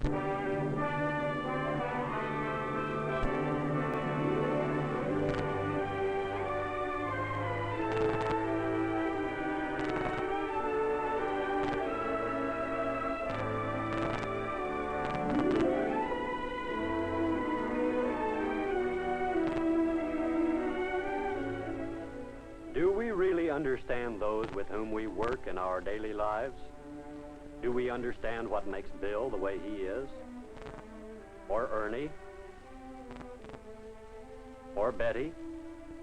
Do we really understand those with whom we work in our daily lives? Do we understand what makes Bill the way he is? Or Ernie? Or Betty?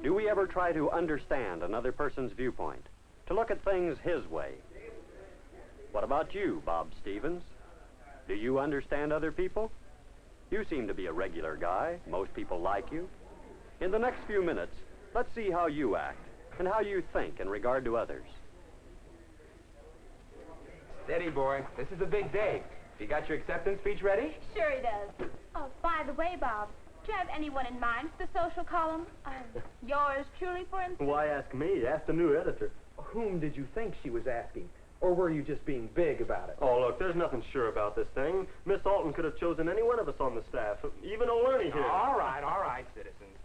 Do we ever try to understand another person's viewpoint? To look at things his way? What about you, Bob Stevens? Do you understand other people? You seem to be a regular guy. Most people like you. In the next few minutes, let's see how you act and how you think in regard to others. Steady, boy. This is a big day. You got your acceptance speech ready? Sure he does. Oh, by the way, Bob, do you have anyone in mind for the social column? Yours truly, for instance? Why ask me? Ask the new editor. Whom did you think she was asking? Or were you just being big about it? Oh, look, there's nothing sure about this thing. Miss Alton could have chosen any one of us on the staff, even old Ernie here. All right, citizens.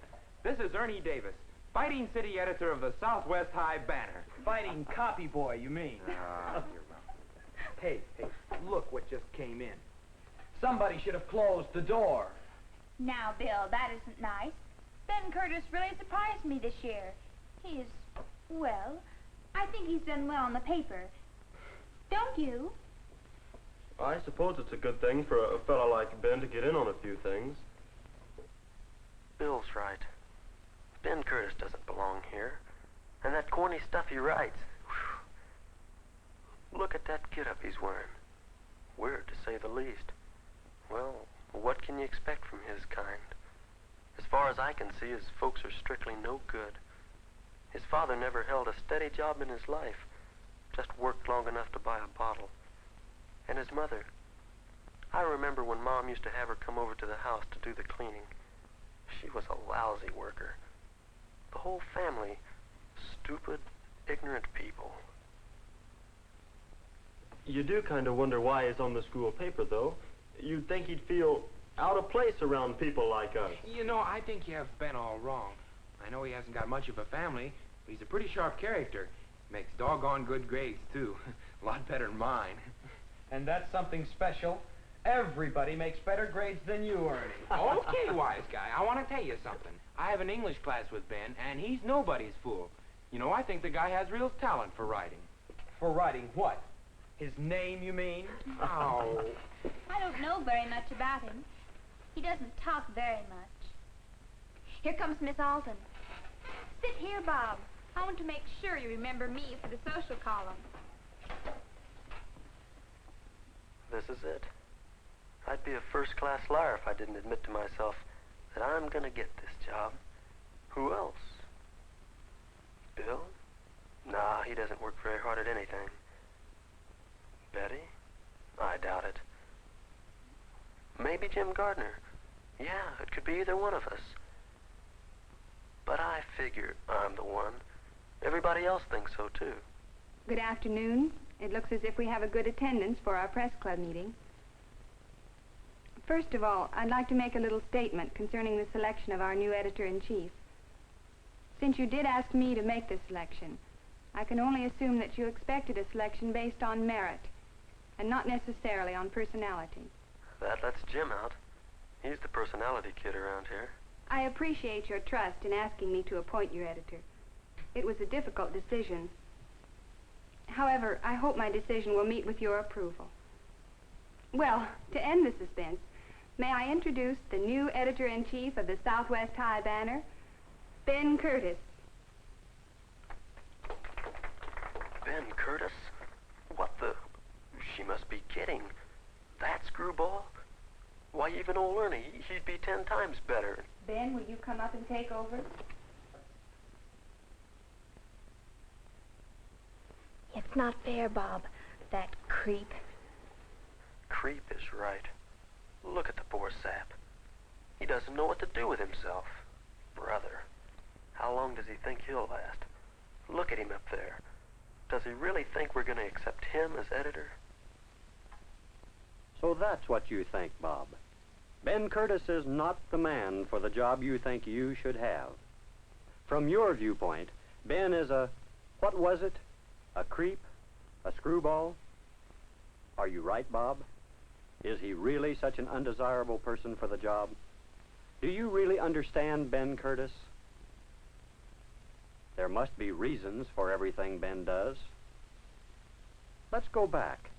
This is Ernie Davis, fighting city editor of the Southwest High Banner. Fighting copy boy, you mean? Hey, look what just came in. Somebody should have closed the door. Now, Bill, that isn't nice. Ben Curtis really surprised me this year. He's, well, I think he's done well on the paper. Don't you? I suppose it's a good thing for a fellow like Ben to get in on a few things. Bill's right. Ben Curtis doesn't belong here. And that corny stuff he writes. Whew. Look at that get-up he's wearing. Weird, to say the least. Well, what can you expect from his kind? As far as I can see, his folks are strictly no good. His father never held a steady job in his life. Just worked long enough to buy a bottle. And his mother. I remember when Mom used to have her come over to the house to do the cleaning. She was a lousy worker. The whole family, stupid, ignorant people. You do kind of wonder why he's on the school paper, though. You'd think he'd feel out of place around people like us. You know, I think you have Ben all wrong. I know he hasn't got much of a family, but he's a pretty sharp character. Makes doggone good grades, too. A lot better than mine. And that's something special. Everybody makes better grades than you, Ernie. Okay, wise guy, I want to tell you something. I have an English class with Ben, and he's nobody's fool. You know, I think the guy has real talent for writing. For writing what? His name, you mean? Oh. I don't know very much about him. He doesn't talk very much. Here comes Miss Alton. Sit here, Bob. I want to make sure you remember me for the social column. This is it. I'd be a first-class liar if I didn't admit to myself that I'm gonna get this job. Who else? Bill? Nah, he doesn't work very hard at anything. Betty? I doubt it. Maybe Jim Gardner. Yeah, it could be either one of us. But I figure I'm the one. Everybody else thinks so, too. Good afternoon. It looks as if we have a good attendance for our press club meeting. First of all, I'd like to make a little statement concerning the selection of our new editor-in-chief. Since you did ask me to make this selection, I can only assume that you expected a selection based on merit and not necessarily on personality. That lets Jim out. He's the personality kid around here. I appreciate your trust in asking me to appoint your editor. It was a difficult decision. However, I hope my decision will meet with your approval. Well, to end the suspense, may I introduce the new editor-in-chief of the Southwest High Banner, Ben Curtis. Ben Curtis? What the... She must be kidding. That screwball? Why, even old Ernie, he'd be 10 times better. Ben, will you come up and take over? It's not fair, Bob. That creep. Creep is right. Look at the poor sap. He doesn't know what to do with himself. Brother, how long does he think he'll last? Look at him up there. Does he really think we're going to accept him as editor? So So that's what you think, Bob. Ben Curtis is not the man for the job you think you should have. From your viewpoint, Ben is what was it? A creep? A screwball? Are you right, Bob? Is he really such an undesirable person for the job? Do you really understand Ben Curtis? There must be reasons for everything Ben does. Let's go back.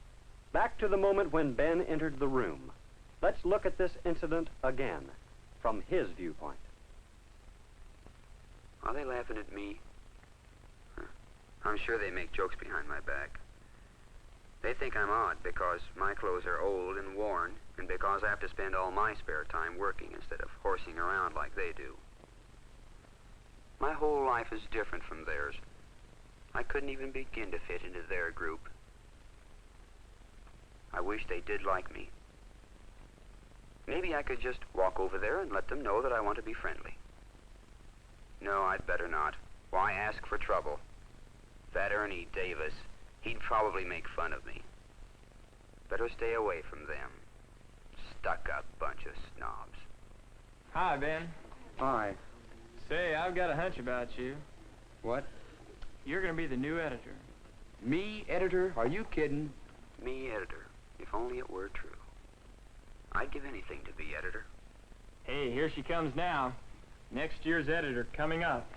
Back to the moment when Ben entered the room. Let's look at this incident again, from his viewpoint. Are they laughing at me? I'm sure they make jokes behind my back. They think I'm odd because my clothes are old and worn, and because I have to spend all my spare time working instead of horsing around like they do. My whole life is different from theirs. I couldn't even begin to fit into their group. I wish they did like me. Maybe I could just walk over there and let them know that I want to be friendly. No, I'd better not. Why ask for trouble? That Ernie Davis, he'd probably make fun of me. Better stay away from them. Stuck-up bunch of snobs. Hi, Ben. Hi. Say, I've got a hunch about you. What? You're going to be the new editor. Me, editor? Are you kidding? Me, editor. If only it were true. I'd give anything to be editor. Hey, here she comes now. Next year's editor coming up.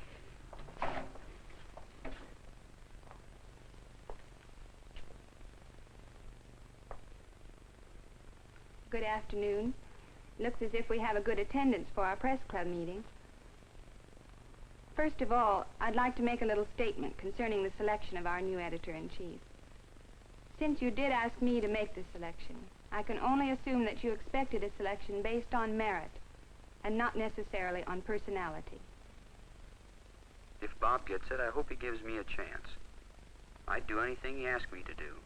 Good afternoon. Looks as if we have a good attendance for our press club meeting. First of all, I'd like to make a little statement concerning the selection of our new editor-in-chief. Since you did ask me to make this selection, I can only assume that you expected a selection based on merit and not necessarily on personality. If Bob gets it, I hope he gives me a chance. I'd do anything he asked me to do.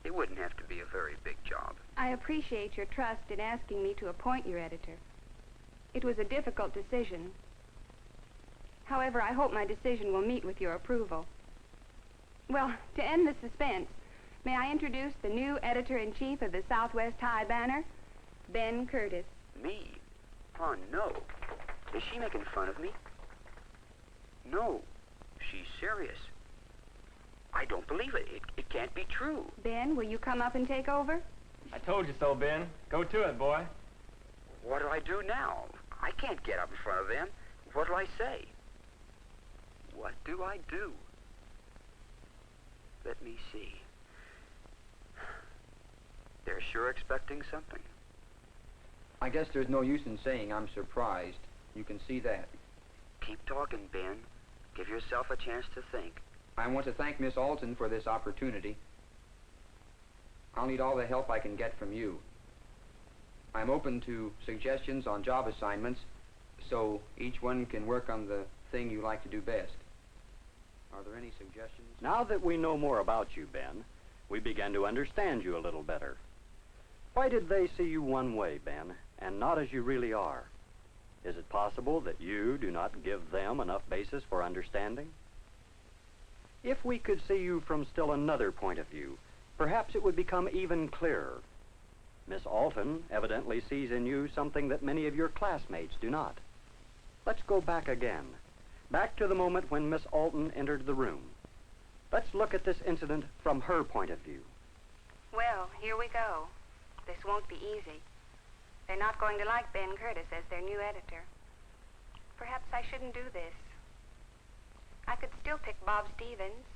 It wouldn't have to be a very big job. I appreciate your trust in asking me to appoint your editor. It was a difficult decision. However, I hope my decision will meet with your approval. Well, to end the suspense, may I introduce the new editor-in-chief of the Southwest High Banner, Ben Curtis. Me? Oh, no. Is she making fun of me? No. She's serious. I don't believe it. It can't be true. Ben, will you come up and take over? I told you so, Ben. Go to it, boy. What do I do now? I can't get up in front of them. What do I say? What do I do? Let me see. They're sure expecting something. I guess there's no use in saying I'm surprised. You can see that. Keep talking, Ben. Give yourself a chance to think. I want to thank Miss Alton for this opportunity. I'll need all the help I can get from you. I'm open to suggestions on job assignments, so each one can work on the thing you like to do best. Are there any suggestions? Now that we know more about you, Ben, we began to understand you a little better. Why did they see you one way, Ben, and not as you really are? Is it possible that you do not give them enough basis for understanding? If we could see you from still another point of view, perhaps it would become even clearer. Miss Alton evidently sees in you something that many of your classmates do not. Let's go back again. Back to the moment when Miss Alton entered the room. Let's look at this incident from her point of view. Well, here we go. This won't be easy. They're not going to like Ben Curtis as their new editor. Perhaps I shouldn't do this. I could still pick Bob Stevens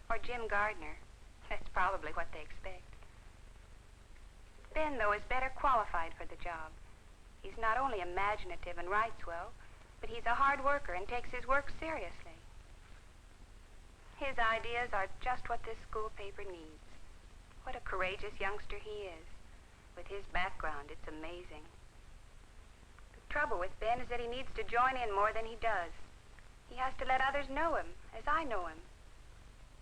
or Jim Gardner. That's probably what they expect. Ben, though, is better qualified for the job. He's not only imaginative and writes well, but he's a hard worker and takes his work seriously. His ideas are just what this school paper needs. What a courageous youngster he is. With his background, it's amazing. The trouble with Ben is that he needs to join in more than he does. He has to let others know him, as I know him.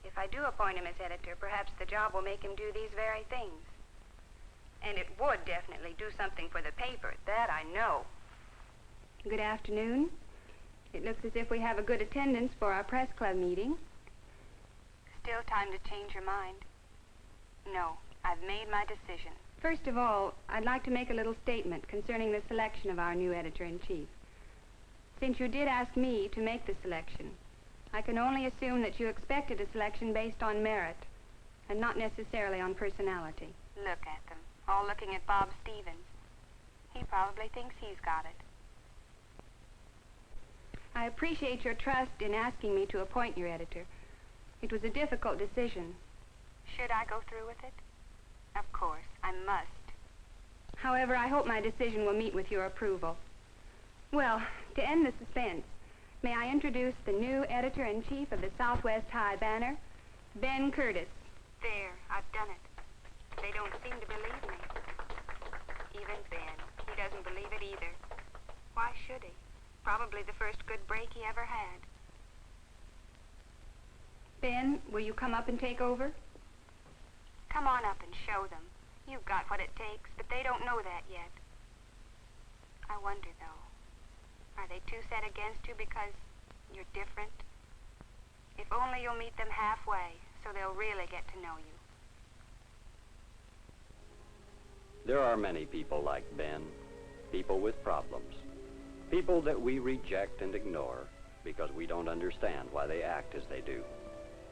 If I do appoint him as editor, perhaps the job will make him do these very things. And it would definitely do something for the paper, that I know. Good afternoon. It looks as if we have a good attendance for our press club meeting. Still time to change your mind. No, I've made my decision. First of all, I'd like to make a little statement concerning the selection of our new editor-in-chief. Since you did ask me to make the selection, I can only assume that you expected a selection based on merit and not necessarily on personality. Look at them, all looking at Bob Stevens. He probably thinks he's got it. I appreciate your trust in asking me to appoint your editor. It was a difficult decision. Should I go through with it? Of course, I must. However, I hope my decision will meet with your approval. Well, to end the suspense, may I introduce the new editor-in-chief of the Southwest High Banner, Ben Curtis. There, I've done it. They don't seem to believe me. Even Ben, he doesn't believe it either. Why should he? Probably the first good break he ever had. Ben, will you come up and take over? Come on up and show them. You've got what it takes, but they don't know that yet. I wonder, though, are they too set against you because you're different? If only you'll meet them halfway, so they'll really get to know you. There are many people like Ben, people with problems, people that we reject and ignore because we don't understand why they act as they do,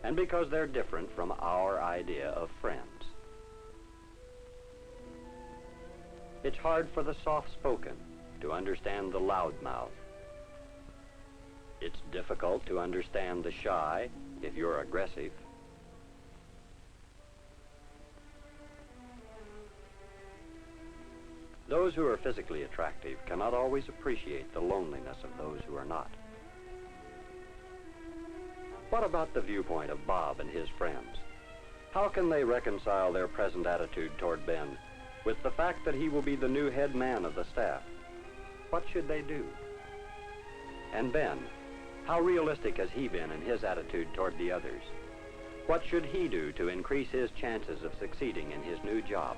and because they're different from our idea of friends. It's hard for the soft-spoken to understand the loudmouth. It's difficult to understand the shy if you're aggressive. Those who are physically attractive cannot always appreciate the loneliness of those who are not. What about the viewpoint of Bob and his friends? How can they reconcile their present attitude toward Ben with the fact that he will be the new head man of the staff? What should they do? And Ben, how realistic has he been in his attitude toward the others? What should he do to increase his chances of succeeding in his new job?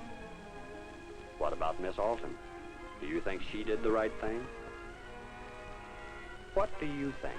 What about Miss Alton? Do you think she did the right thing? What do you think?